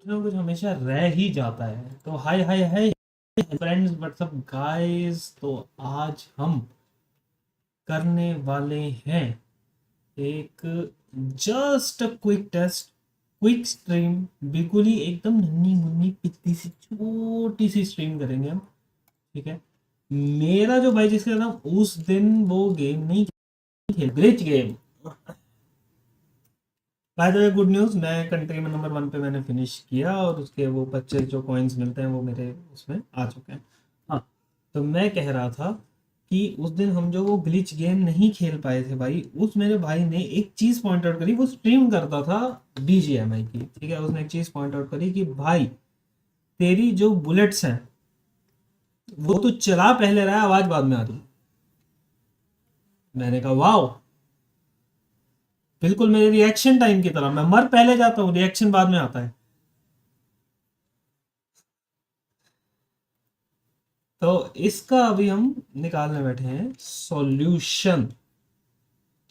ना कुछ हमेशा रह ही जाता है। तो hi hi hi friends, what's up guys. तो आज हम करने वाले हैं एक just quick test, quick stream. बिल्कुल ही एकदम नन्ही मुन्नी पित्ती सी छोटी सी स्ट्रीम करेंगे हम। ठीक है। मेरा जो भाई जिसका नाम उस दिन वो गेम नहीं खेल, glitch game. By the way good news, मैं कंट्री में नंबर 1 पे मैंने फिनिश किया और उसके वो 25 जो कॉइन्स मिलते हैं वो मेरे उसमें आ चुके हैं। हाँ, तो मैं कह रहा था कि उस दिन हम जो वो ग्लिच गेम नहीं खेल पाए थे भाई, उस मेरे भाई ने एक चीज़ पॉइंट आउट करी। वो स्ट्रीम करता था BGMI की। ठीक है, उसने एक चीज़ पॉइंट आउट करी कि भाई तेरी जो बुलेट्स हैं वो तो चला पहले रहा है, आवाज़ बाद में आ रही। मैंने कहा वाह, बिल्कुल मेरे रिएक्शन टाइम की तरह। मैं मर पहले जाता हूँ, रिएक्शन बाद में आता है। तो इसका अभी हम निकालने बैठे हैं सॉल्यूशन।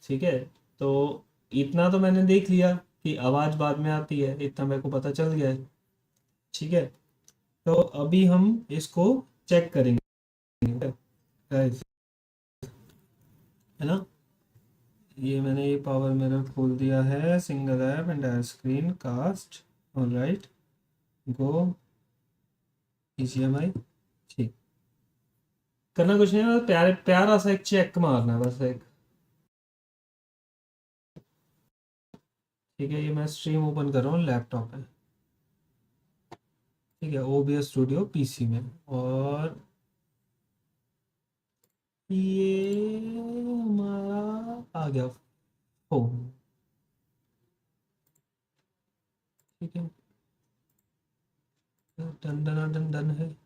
ठीक है। तो इतना तो मैंने देख लिया कि आवाज बाद में आती है, इतना मेरे को पता चल गया है। ठीक है। तो अभी हम इसको चेक करेंगे guys, है ना। ये मैंने ये पावर मिरर खोल दिया है, single app and screen cast. Alright, go BGMI। ठीक, करना कुछ नहीं है, बस प्यारा सा एक चेक मारना है बस एक। ठीक है, ये मैं स्ट्रीम ओपन कर रहा हूँ लैपटॉप पे। ठीक है, OBS स्टूडियो PC में। और ये हमारा आ गया फोन। ठीक है, डन डन डन डन है।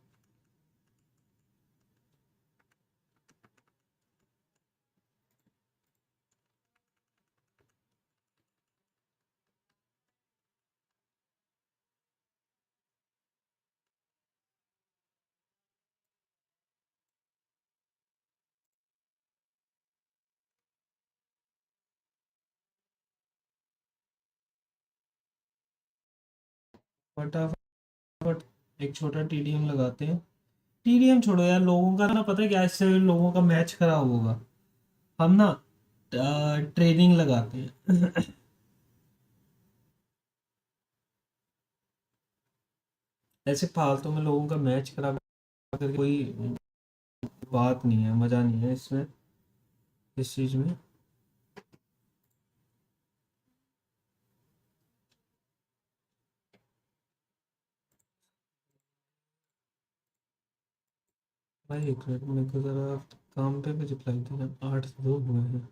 फटाफट एक छोटा TDM लगाते हैं। TDM छोड़ो यार, लोगों का ना पता है क्या, इससे लोगों का मैच खराब होगा। हम ना ट्रेनिंग लगाते हैं। ऐसे फालतू में लोगों का मैच खराब करके कोई बात नहीं है, मजा नहीं है इसमें, इस चीज में। भाई एक मिनट, मेरे को जरा काम पे भी रिप्लाई देना, 8 2 हुए हैं।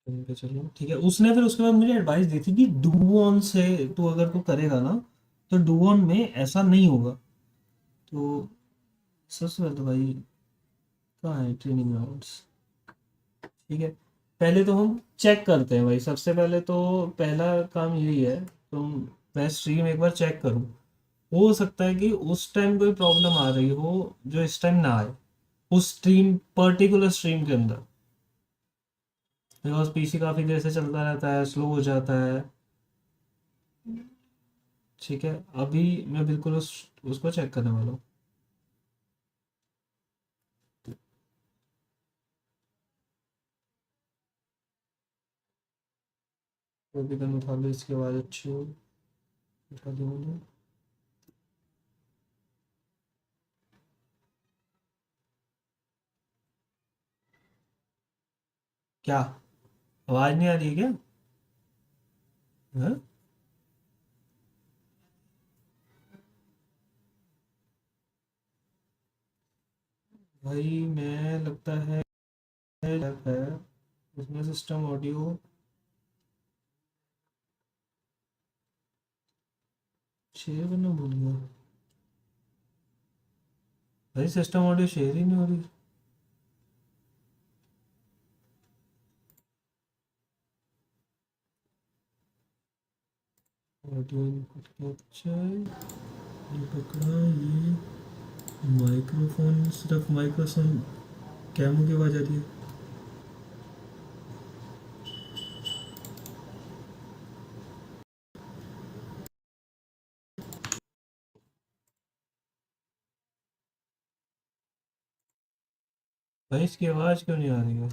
पे चलो ठीक है। उसने फिर उसके बाद मुझे एडवाइस दी थी कि डू ऑन से तू अगर तू करेगा ना, तो डू ऑन में ऐसा नहीं होगा। तो सबसे पहले तो भाई कहाँ है ट्रेनिंग ग्राउंड्स। ठीक है, पहले तो हम चेक करते हैं भाई। सबसे पहले तो पहला काम यही है, तो मैं स्ट्रीम एक बार चेक करूँ। हो सकता है कि उस टाइम कोई प्रॉब्लम आ रही हो जो इस टाइम ना आए, उस स्ट्रीम पर्टिकुलर स्ट्रीम के अंदर। बिकॉज PC काफ़ी देर से चलता रहता है, स्लो हो जाता है। ठीक है, अभी मैं बिल्कुल उसको चेक करने वाला हूँ। अभी गन उठा लो, इसकी आवाज़ अच्छी हो। उठा दी मैंने। क्या आवाज़ नहीं आ रही है क्या? हाँ? भाई मैं लगता है उसमें सिस्टम ऑडियो शेयर करना भूल गया। भाई सिस्टम ऑडियो शेयर ही नहीं हो रही। ऑडियो इनपुट कैप्चर, ये पकड़ा, ये माइक्रोफोन, सिर्फ माइक्रोफोन कैमो की आवाज़ आ रही है। भाई इसकी आवाज़ क्यों नहीं आ रही है?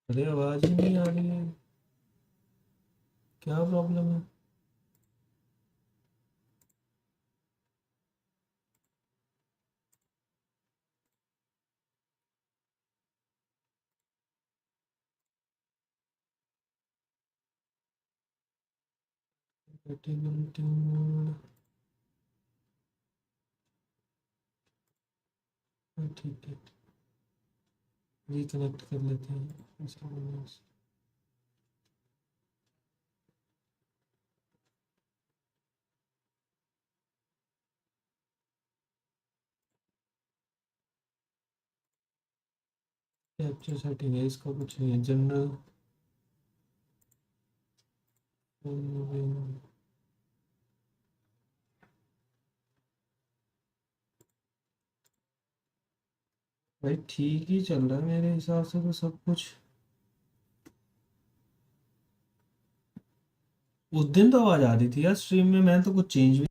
अरे आवाज़ ही नहीं आ रही है, क्या प्रॉब्लम है? ठीक है, रिकनेक्ट कर लेते हैं इसको। कैप्चर सेटिंग है, इसका कुछ नहीं है। जनरल भाई ठीक ही चल रहा है मेरे हिसाब से तो सब कुछ। उस दिन तो आवाज आ रही थी यार स्ट्रीम में, मैंने तो कुछ चेंज भी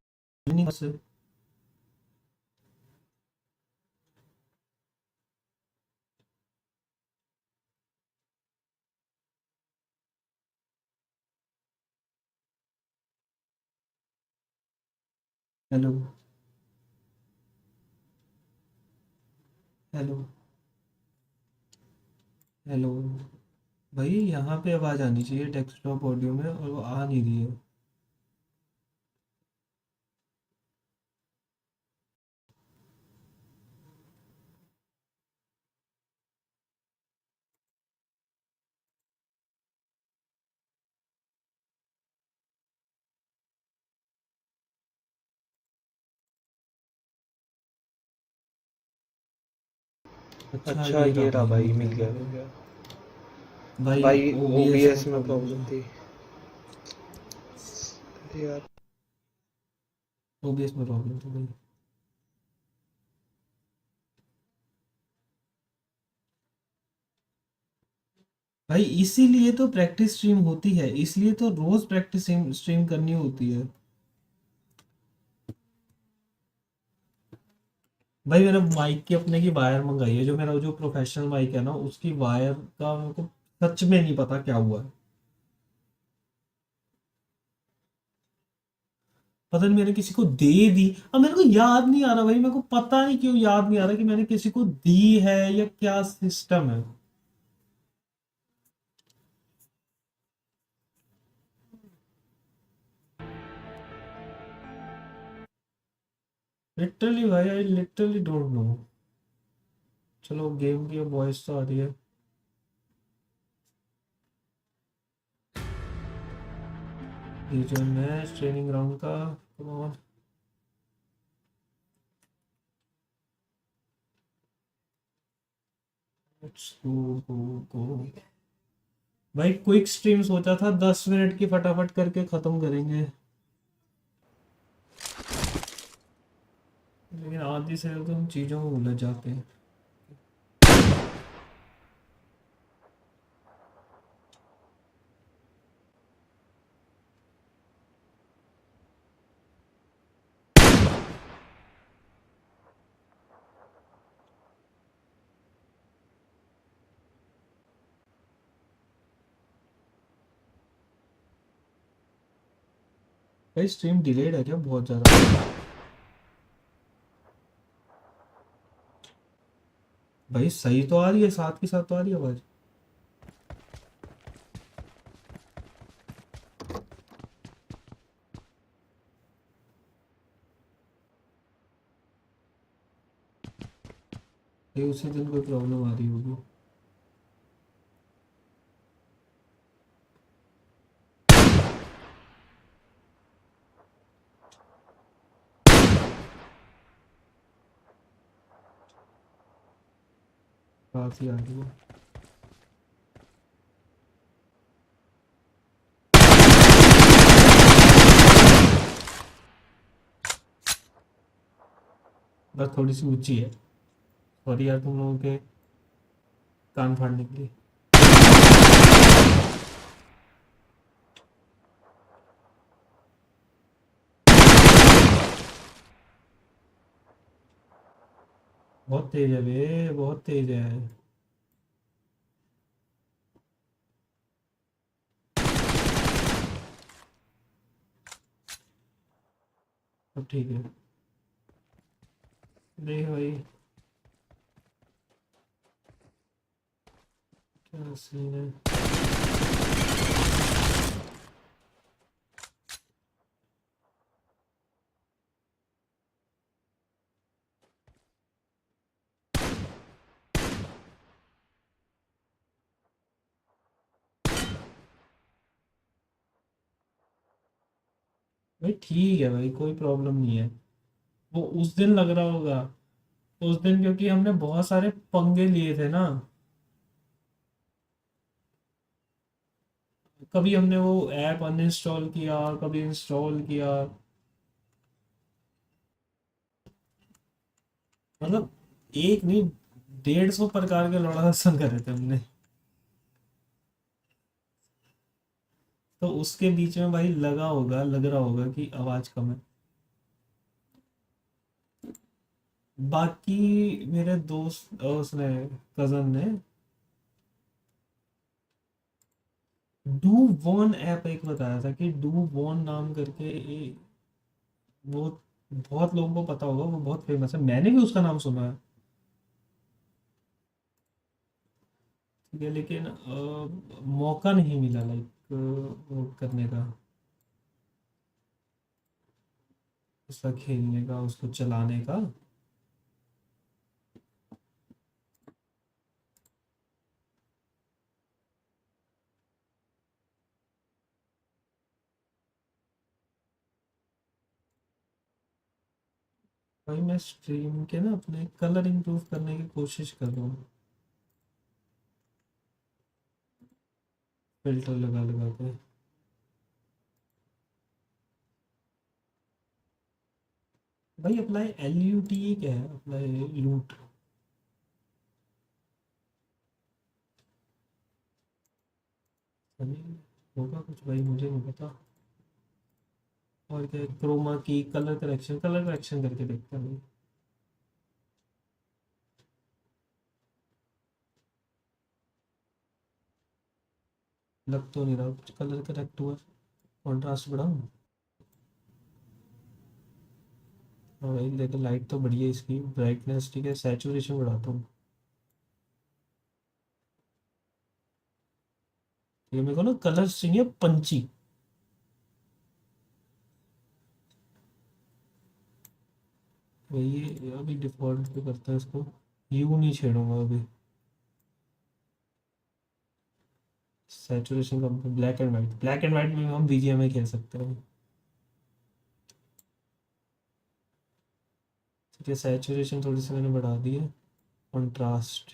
नहीं कर सकता। Hello, hello, hello. भाई यहाँ पे आवाज आनी चाहिए डेस्कटॉप ऑडियो में, और वो आ नहीं रही है। अच्छा अच्छा ये रहा ये रहा भाई, भाई, मिल मिल गया। गया मिल गया। भाई भाई ओबीएस में ओबीएस में प्रॉब्लम प्रॉब्लम थी। थी। अरे यार, ओबीएस में प्रॉब्लम थी भाई। भाई इसीलिए तो प्रैक्टिस स्ट्रीम होती है, इसलिए तो रोज प्रैक्टिस स्ट्रीम करनी होती है। भाई मैंने माइक की अपने की वायर मंगाई है, जो मेरा जो प्रोफेशनल माइक है ना, उसकी वायर का मेरे को सच में नहीं पता क्या हुआ है। पता नहीं मैंने किसी को दे दी। अब मेरे को याद नहीं आ रहा भाई, मेरे को पता नहीं क्यों याद नहीं आ रहा कि मैंने किसी को दी है या क्या सिस्टम है। लिटरली भाई, आई लिटरली डोंट नो। चलो गेम की वॉइस तो आ रही है। ये जो मैच ट्रेनिंग ग्राउंड का, come on. Let's go, go, गो। भाई क्विक स्ट्रीम सोचा था 10 मिनट की फटाफट करके खत्म करेंगे, लेकिन आधी से तो हम चीजों में उलझ जाते हैं। भाई स्ट्रीम डिलेड है क्या बहुत ज्यादा? भाई सही तो आ रही है, साथ के साथ तो आ रही है आवाज। भाई उसी दिन कोई प्रॉब्लम आ रही होगी। पास ही आ गई है। बस थोड़ी सी ऊंची है। सॉरी यार तुम लोगों के कान फाड़ने के लिए। बहुत तेज है बे, बहुत तेज है। अब ठीक है। देख भाई क्या सीन है। भाई ठीक है भाई, कोई प्रॉब्लम नहीं है। वो उस दिन लग रहा होगा। उस दिन क्योंकि हमने बहुत सारे पंगे लिए थे ना। कभी हमने वो ऐप अनइंस्टॉल किया, कभी इंस्टॉल किया। मतलब एक नहीं, 150 प्रकार के लौड़ा दर्शन करे थे हमने। तो उसके बीच में भाई लगा होगा, लग रहा होगा कि आवाज कम है। बाकी मेरे दोस्त उसने, कजन ने डू वॉन ऐप एक बताया था कि डू वॉन नाम करके वो बहुत लोगों को पता होगा, वो बहुत फेमस है, मैंने भी उसका नाम सुना है। ठीक है, लेकिन मौका नहीं मिला लाइक वो करने का, उसका खेलने का, उसको चलाने का। भाई मैं स्ट्रीम के ना अपने कलर इंप्रूव करने की कोशिश कर रहा हूँ, फिल्टर लगा लगा के। भाई अप्लाई LUT क्या है, अप्लाई लूट? होगा कुछ भाई, मुझे नहीं पता। और क्या, क्रोमा की, कलर करेक्शन, कलर करेक्शन करके देखते हैं भाई। लग तो नहीं रहा कुछ कलर करेक्ट हुआ। कॉन्ट्रास्ट बढ़ाऊँ? हाँ भाई देखो, लाइट तो बढ़िया है इसकी, ब्राइटनेस ठीक है, सैचुरेशन बढ़ाता हूँ। ये मेरे को ना कलर्स चाहिए पंची। भाई ये अभी डिफॉल्ट पे करता है इसको, यू नहीं छेड़ूंगा अभी। Saturation come, black and white, black and white में हम BGMI खेल सकते हैं। ठीक है, सैचुरेशन थोड़ी सी मैंने बढ़ा दी है। कंट्रास्ट,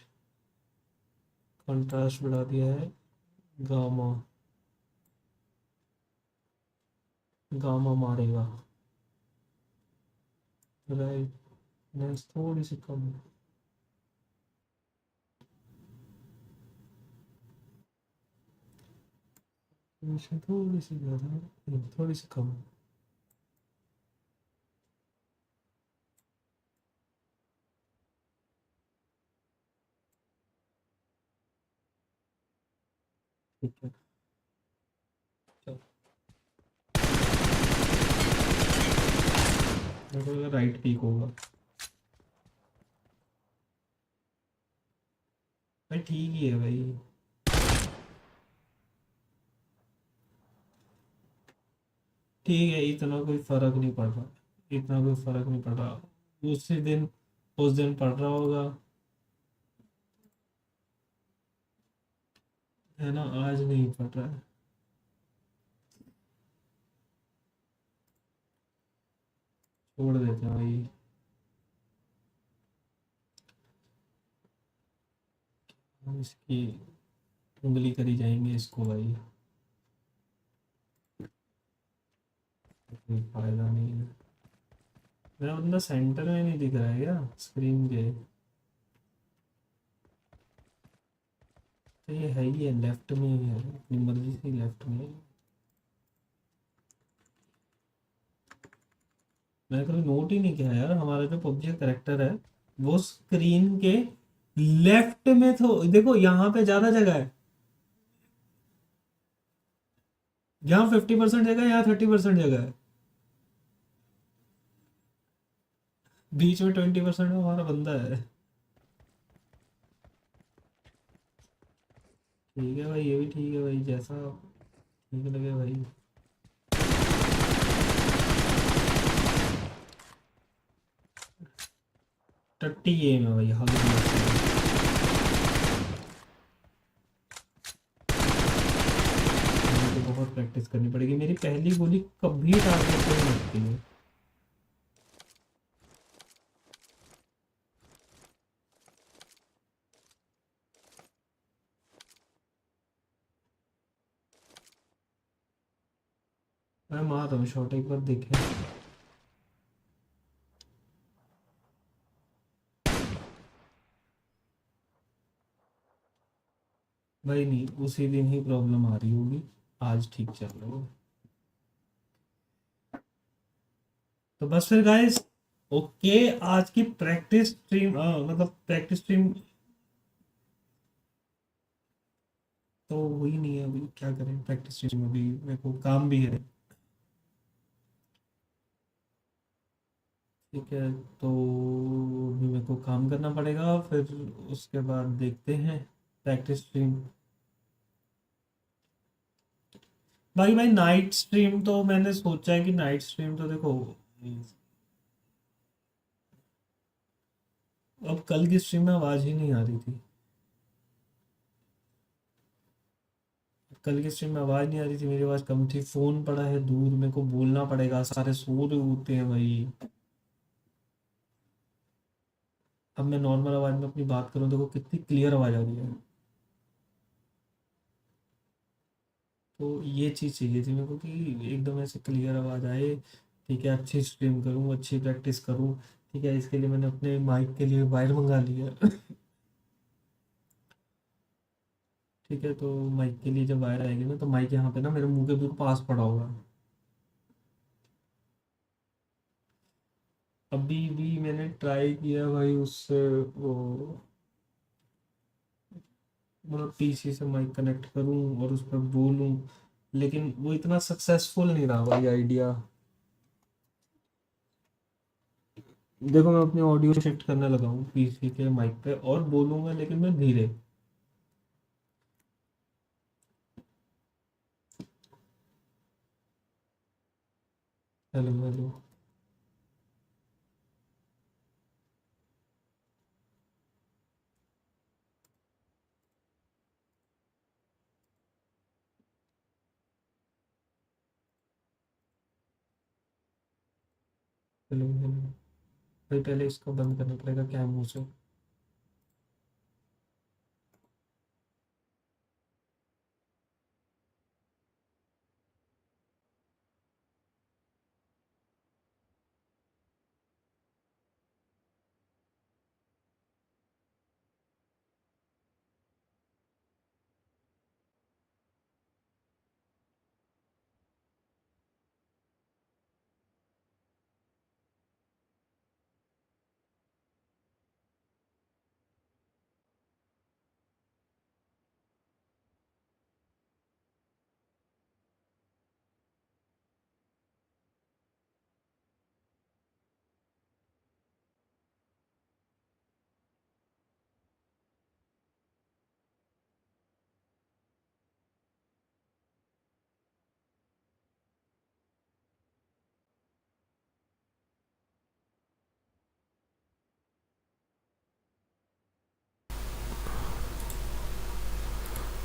कंट्रास्ट बढ़ा दिया है। गामा, गामा मारेगा। ब्राइटनेस थोड़ी सी कम, थोड़ी सी ज़्यादा, नहीं, थोड़ी सी कम। ठीक है, चलो। मेरे को लगा राइट पीक होगा। भाई ठीक ही है भाई। ठीक है, इतना कोई फर्क नहीं पड़ रहा। इतना कोई फर्क नहीं पड़ रहा। उसी दिन, उस दिन पड़ रहा होगा, है ना, आज नहीं पड़ रहा है। छोड़ देते हैं भाई। हम इसकी उंगली करी जाएंगे इसको भाई, कोई फायदा नहीं है। मेरा बंदा सेंटर में नहीं दिख रहा है क्या स्क्रीन के? तो ये है ही है, लेफ्ट में ही है, अपनी मर्जी से लेफ्ट में है। मैंने कभी नोट ही नहीं किया यार, हमारा जो पबजी का करेक्टर है वो स्क्रीन के लेफ्ट में, तो देखो यहाँ पे ज्यादा जगह है, यहाँ 50% जगह है, यहाँ 30% जगह है, बीच में 20% में हमारा बंदा है। ठीक है भाई, ये भी ठीक है भाई, जैसा ठीक लगे भाई। टट्टी गेम है भाई, हग मुझे तो बहुत प्रैक्टिस करनी पड़ेगी, मेरी पहली गोली कभी टारगेट पे नहीं लगती है। मैं मार रहा हूँ शॉट, एक बार देखे। भाई नहीं, उसी दिन ही प्रॉब्लम आ रही होगी, आज ठीक चल रहा है। तो बस फिर गाइस, ओके, आज की प्रैक्टिस स्ट्रीम, मतलब प्रैक्टिस स्ट्रीम तो हुई नहीं है अभी, क्या करें, प्रैक्टिस स्ट्रीम में भी मेरे को काम भी है। ठीक है, तो अभी मेरे को काम करना पड़ेगा, फिर उसके बाद देखते हैं प्रैक्टिस स्ट्रीम। भाई नाइट स्ट्रीम तो मैंने सोचा है कि नाइट स्ट्रीम तो देखो, अब कल की स्ट्रीम में आवाज़ ही नहीं आ रही थी, कल की स्ट्रीम में आवाज़ नहीं आ रही थी, मेरी आवाज़ कम थी, फ़ोन पड़ा है दूर, मेरे को बोलना पड़ेगा, सारे सो रहे होते हैं भाई। अब मैं नॉर्मल आवाज़ में अपनी बात करूँ, देखो कितनी क्लियर आवाज़ आ रही है। तो ये चीज़ चाहिए थी मेरे को कि एकदम ऐसे क्लियर आवाज़ आए। ठीक है, अच्छी स्ट्रीम करूँ, अच्छी प्रैक्टिस करूँ। ठीक है, इसके लिए मैंने अपने माइक के लिए वायर मंगा लिया। ठीक है, तो माइक के लिए जब वायर आएगी ना, तो माइक यहाँ पे ना मेरे मुंह के बिल्कुल पास पड़ा होगा। अभी भी मैंने ट्राई किया भाई उससे, वो मतलब पीसी से माइक कनेक्ट करूं और उस पर बोलूं, लेकिन वो इतना सक्सेसफुल नहीं रहा भाई आइडिया। देखो मैं अपनी ऑडियो शिफ्ट करने लगा हूँ पीसी के माइक पे और बोलूंगा, लेकिन मैं धीरे। Hello hello. Hello hello. भाई पहले इसको बंद करना पड़ेगा क्या मुंह से।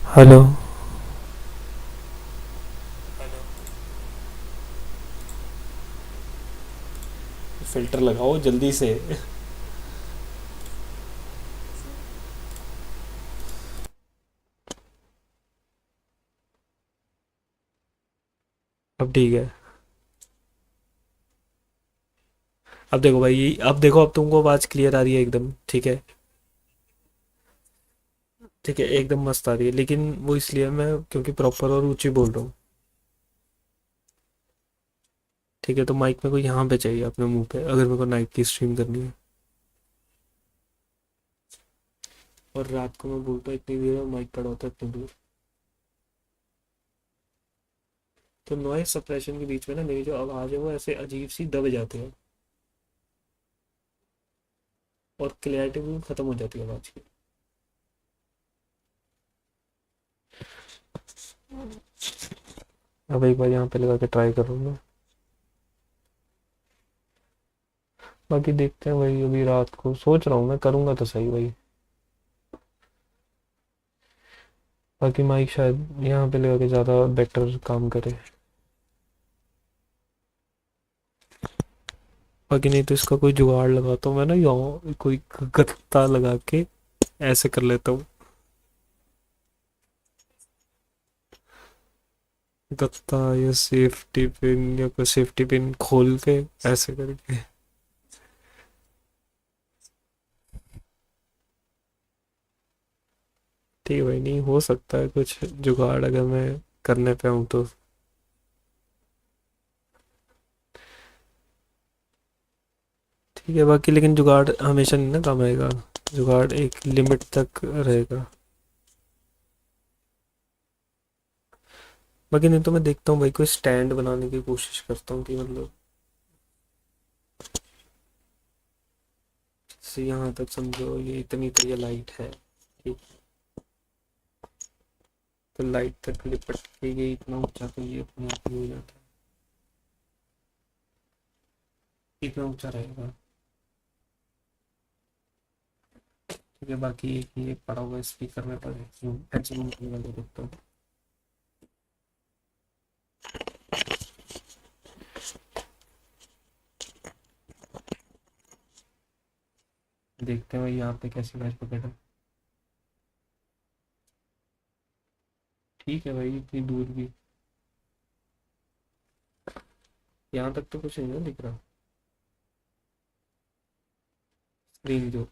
हेलो। फिल्टर लगाओ जल्दी से। अब ठीक है। अब देखो भाई, अब देखो, अब तुमको आवाज़ क्लियर आ रही है एकदम, ठीक है। ठीक है, एकदम मस्त आ रही है, लेकिन वो इसलिए मैं क्योंकि प्रॉपर और ऊंची बोल रहा हूँ। ठीक है, तो माइक मेरे को यहाँ पे चाहिए अपने मुंह पे, अगर मेरे को नाइट की स्ट्रीम करनी है। और रात को मैं बोलता हूँ इतनी देर और माइक पड़ा होता है इतनी दूर। तो नॉइस सप्रेशन के बीच में ना मेरी जो आवाज़ है वो ऐसे अजीब सी दब जाती है, और क्लैरिटी भी खत्म हो जाती है आवाज़ की। अब एक बार यहाँ पे लगा के ट्राई करूँगा। बाकी देखते हैं भाई, अभी रात को सोच रहा हूँ मैं करूँगा तो सही भाई। बाकी माइक शायद यहाँ पे लगा के ज़्यादा बेटर काम करे। बाकी नहीं तो इसका कोई जुगाड़ लगाता हूँ मैं ना, यहाँ कोई गत्ता लगा के ऐसे कर लेता हूँ। गत्ता या सेफ्टी पिन या कोई सेफ्टी पिन खोल के ऐसे करके। ठीक है भाई, नहीं हो सकता है कुछ जुगाड़ अगर मैं करने पे हूँ तो। ठीक है, बाकी लेकिन जुगाड़ हमेशा नहीं ना काम आएगा। जुगाड़ एक लिमिट तक रहेगा। बाकी नहीं तो मैं देखता हूँ भाई, कोई स्टैंड बनाने की कोशिश करता हूँ कि मतलब से यहाँ तक समझो, ये इतनी तो ये लाइट है, ठीक। तो लाइट तक लिपट के ये इतना ऊंचा तो ये अपने आप ही हो जाता है, इतना ऊंचा रहेगा। ठीक है, बाकी एक ये पड़ा हुआ स्पीकर में पर हेडफोन वाले देखता हूँ। देखते हैं भाई यहाँ पे कैसी मैच पकड़। ठीक है भाई, इतनी दूर भी यहाँ तक तो कुछ नहीं ना दिख रहा स्क्रीन जो।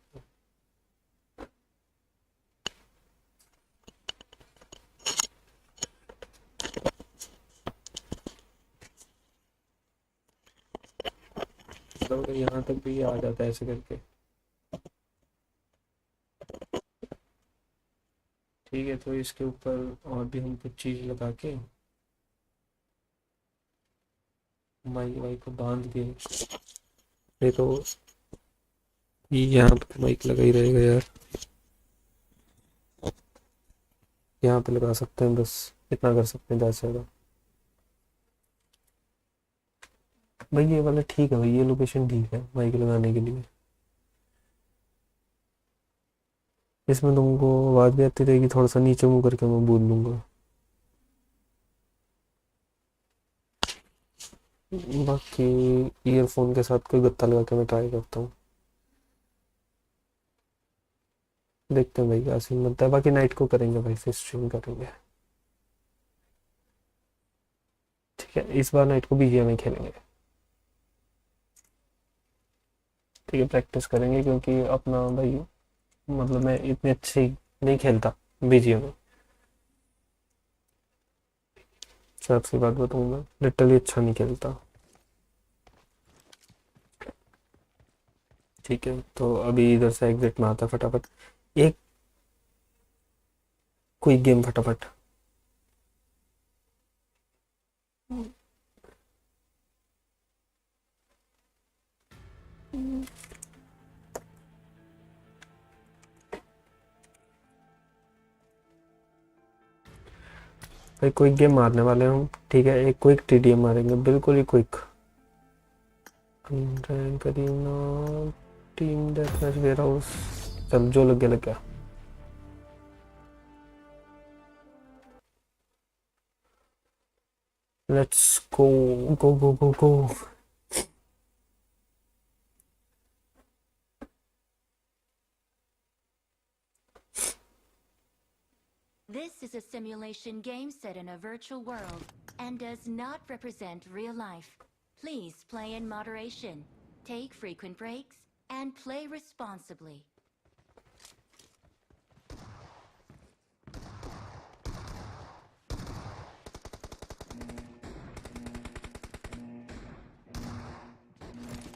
मतलब अगर यहाँ तक भी ये आ जाता है ऐसे करके। ठीक है, तो इसके ऊपर और भी हम कुछ चीज़ लगा के माइक वाइक को बांध के, नहीं तो ये यहाँ पे माइक लगा ही रहेगा यार। यहाँ पे लगा सकते हैं, बस इतना कर सकते हैं ज़्यादा से ज़्यादा। भाई ये वाला ठीक है भाई, ये लोकेशन ठीक है माइक लगाने के लिए। इसमें तुमको आवाज़ भी आती रहेगी, थोड़ा सा नीचे मुँह करके मैं बोल लूँगा। बाकी ईयरफोन के साथ कोई गत्ता लगा के मैं ट्राई करता हूँ। देखते हैं भाई क्या सीन बनता है। बाकी नाइट को करेंगे भाई, फिर स्ट्रीम करेंगे। ठीक है, इस बार नाइट को बीजीएमआई खेलेंगे। ठीक है, प्रैक्टिस करेंगे क्योंकि अपना भाई, मतलब मैं इतने अच्छे नहीं खेलता बीजीएमआई। सबसे बात बताऊँ, मैं लिटरली अच्छा नहीं खेलता। ठीक है, तो अभी इधर से एग्जिट में आता फटाफट एक कोई गेम फटाफट। भाई क्विक गेम मारने वाले हैं हम, ठीक है, एक क्विक टीडीएम मारेंगे, बिल्कुल ही क्विक। करीना टीम डेथमैच वेयर हाउस। चल जो लग गया लग गया। Let's go go go go go. This is a simulation game set in a virtual world. and does not represent real life. Please play in moderation, take frequent breaks, and play responsibly.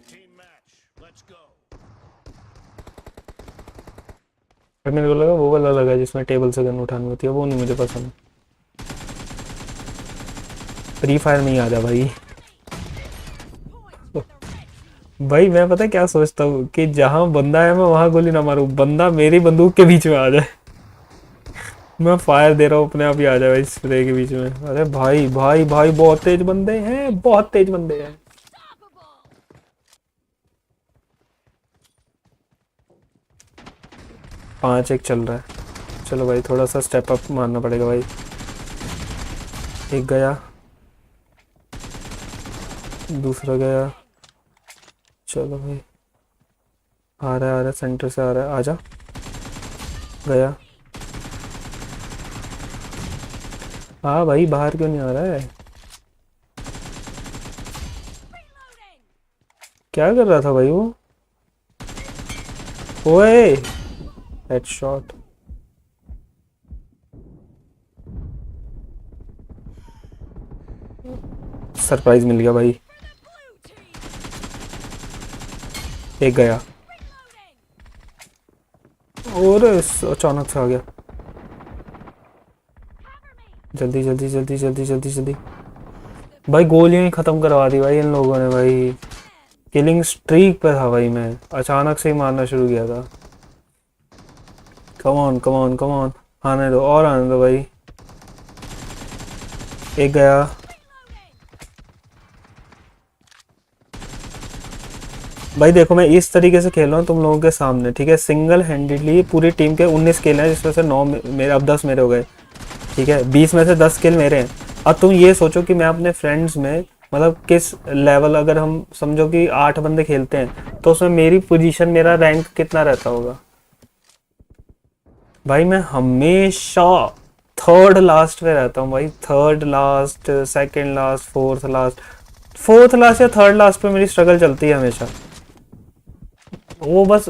Team match. Let's go. फिर मेरे को लगा वो वाला लगा जिसमें table से gun उठानी होती है, वो नहीं मुझे पसंद। फ्री फायर में ही आ जा भाई। भाई मैं पता क्या सोचता हूँ कि जहाँ बंदा है मैं वहां गोली ना मारूं, बंदा मेरी बंदूक के बीच में आ जाए। मैं फायर दे रहा हूँ, अपने आप ही आ जाए भाई स्प्रे के बीच में। अरे भाई भाई भाई बहुत तेज बंदे हैं, बहुत तेज बंदे हैं। पांच एक चल रहा है। चलो भाई थोड़ा सा स्टेप अप मारना पड़ेगा भाई। एक गया, दूसरा गया। चलो भाई आ रहा है सेंटर से आ रहा है, आजा। गया। हाँ भाई बाहर क्यों नहीं आ रहा है? क्या कर रहा था भाई वो? ओए हेडशॉट। सरप्राइज मिल गया भाई। एक गया और अचानक से आ गया। जल्दी जल्दी जल्दी जल्दी जल्दी जल्दी। भाई गोलियां ही खत्म करवा दी भाई इन लोगों ने भाई। किलिंग स्ट्रीक पे था भाई, मैं अचानक से ही मारना शुरू किया था। Come on come on come on, आने दो और आने दो भाई। एक गया। भाई देखो मैं इस तरीके से खेल रहा हूँ तुम लोगों के सामने, ठीक है। सिंगल हैंडेडली पूरी टीम के 19 किल हैं, जिसमें से 9 मेरे, अब 10 मेरे हो गए, ठीक है। 20 में से 10 किल मेरे हैं। अब तुम ये सोचो कि मैं अपने फ्रेंड्स में मतलब किस लेवल, अगर हम समझो कि 8 बंदे खेलते हैं तो उसमें मेरी पोजीशन, मेरा रैंक कितना रहता होगा भाई। मैं हमेशा थर्ड लास्ट पे रहता हूँ भाई। Third last, second last, fourth last. Fourth last या थर्ड लास्ट पे मेरी स्ट्रगल चलती है हमेशा। वो बस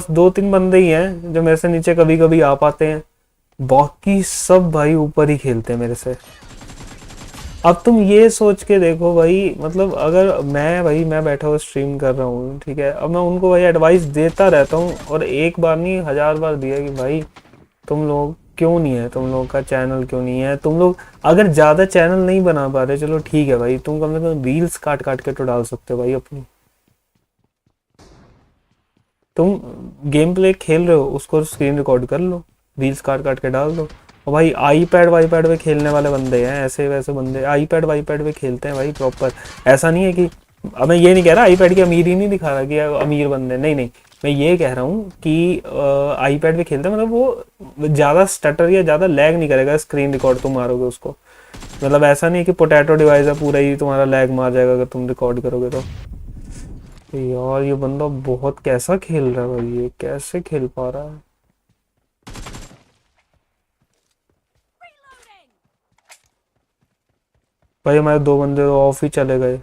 2-3 बंदे ही हैं जो मेरे से नीचे कभी कभी आ पाते हैं, बाकी सब भाई ऊपर ही खेलते हैं मेरे से। अब तुम ये सोच के देखो भाई, मतलब अगर मैं बैठा हुआ स्ट्रीम कर रहा हूँ, ठीक है। अब मैं उनको भाई एडवाइस देता रहता हूँ, और एक बार नहीं 1000 बार दिया कि भाई तुम लोग क्यों नहीं है, तुम लोग का चैनल क्यों नहीं है। तुम लोग अगर ज्यादा चैनल नहीं बना पा रहे, चलो ठीक है भाई, तुम कम से कम रील्स काट काट के तो डाल सकते हो भाई अपनी। तुम गेम प्ले खेल रहे हो, उसको स्क्रीन रिकॉर्ड कर लो, रील्स काट काट के डाल दो। और भाई आईपैड वाईपैड पे खेलने वाले बंदे हैं, ऐसे वैसे बंदे आईपैड वाईपैड पे खेलते हैं भाई प्रॉपर। ऐसा नहीं है कि, अब मैं ये नहीं कह रहा आईपैड की अमीर ही नहीं दिखा रहा कि अमीर बंदे, नहीं नहीं। मैं ये कह रहा हूँ कि आईपैड पे खेलते हैं, मतलब वो ज़्यादा स्टटर या ज़्यादा लैग नहीं करेगा स्क्रीन रिकॉर्ड तुम मारोगे उसको। मतलब ऐसा नहीं कि पोटैटो डिवाइस है पूरा ही तुम्हारा लैग मार जाएगा अगर तुम रिकॉर्ड करोगे तो। यार ये बंदा बहुत कैसा खेल रहा है भाई, ये कैसे खेल पा रहा है। भाई हमारे 2 बंदे तो ऑफ ही चले गए।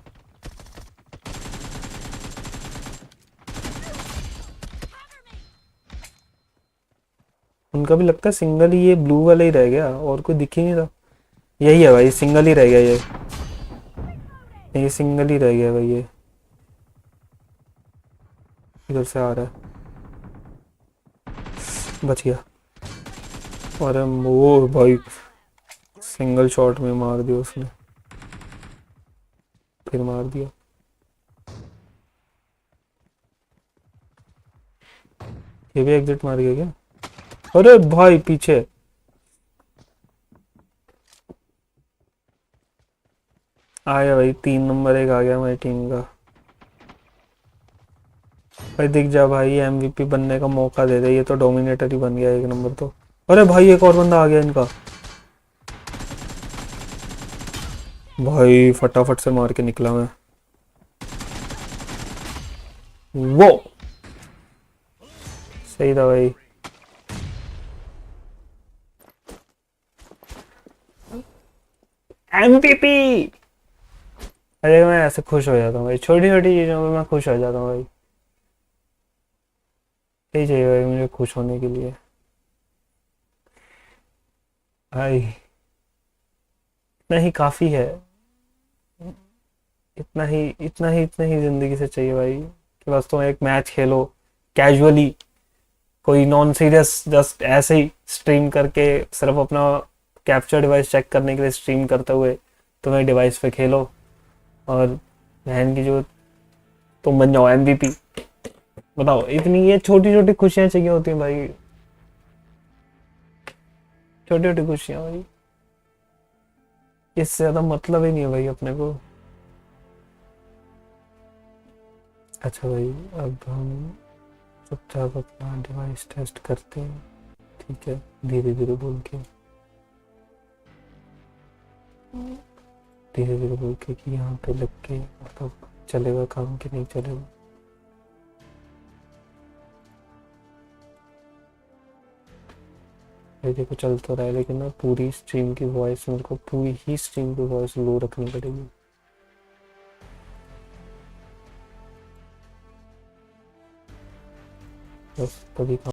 उनका भी लगता है सिंगल ही, ये ब्लू वाला ही रह गया और कोई दिख ही नहीं रहा। यही है भाई, सिंगल ही रह गया ये सिंगल ही रह गया भाई। ये इधर से आ रहा है, बच गया। अरे वो भाई सिंगल शॉट में मार दिया उसने, फिर मार दिया। ये भी एग्जिट मार गया क्या? अरे भाई पीछे। आया भाई 3 नंबर एक आ गया हमारी टीम का। भाई दिख जा भाई, एमवीपी बनने का मौका दे दे, ये तो डोमिनेटर ही बन गया 1 नंबर तो। अरे भाई एक और बंदा आ गया इनका। भाई फटाफट से मार के निकला मैं। वो सही था भाई। MVP। अरे मैं ऐसे खुश हो जाता हूँ भाई, छोटी छोटी चीजों में मैं खुश हो जाता हूँ भाई। यही चाहिए भाई मुझे खुश होने के लिए भाई। इतना ही काफी है, इतना ही जिंदगी से चाहिए भाई कि बस तुम एक मैच खेलो कैजुअली, कोई नॉन सीरियस, जस्ट ऐसे ही स्ट्रीम करके, सिर्फ अपना कैप्चर डिवाइस चेक करने के लिए स्ट्रीम करते हुए तुम्हें डिवाइस पे खेलो, और बहन की जो तुम बन जाओ MVP। बताओ, इतनी ये छोटी छोटी खुशियां चाहिए होती हैं भाई, छोटी छोटी खुशियां भाई, इससे ज्यादा मतलब ही नहीं है भाई अपने को। अच्छा भाई, अब हम चुपचाप अपना डिवाइस टेस्ट करते हैं, ठीक है, धीरे धीरे बोल के, धीरे धीरे बोल के कि यहाँ पे लग के मतलब चलेगा काम कि नहीं चलेगा। ये देखो चल तो रहा है, लेकिन ना पूरी स्ट्रीम की वॉइस, मेरे को पूरी ही स्ट्रीम की वॉइस लो रखनी पड़ेगी। बस तभी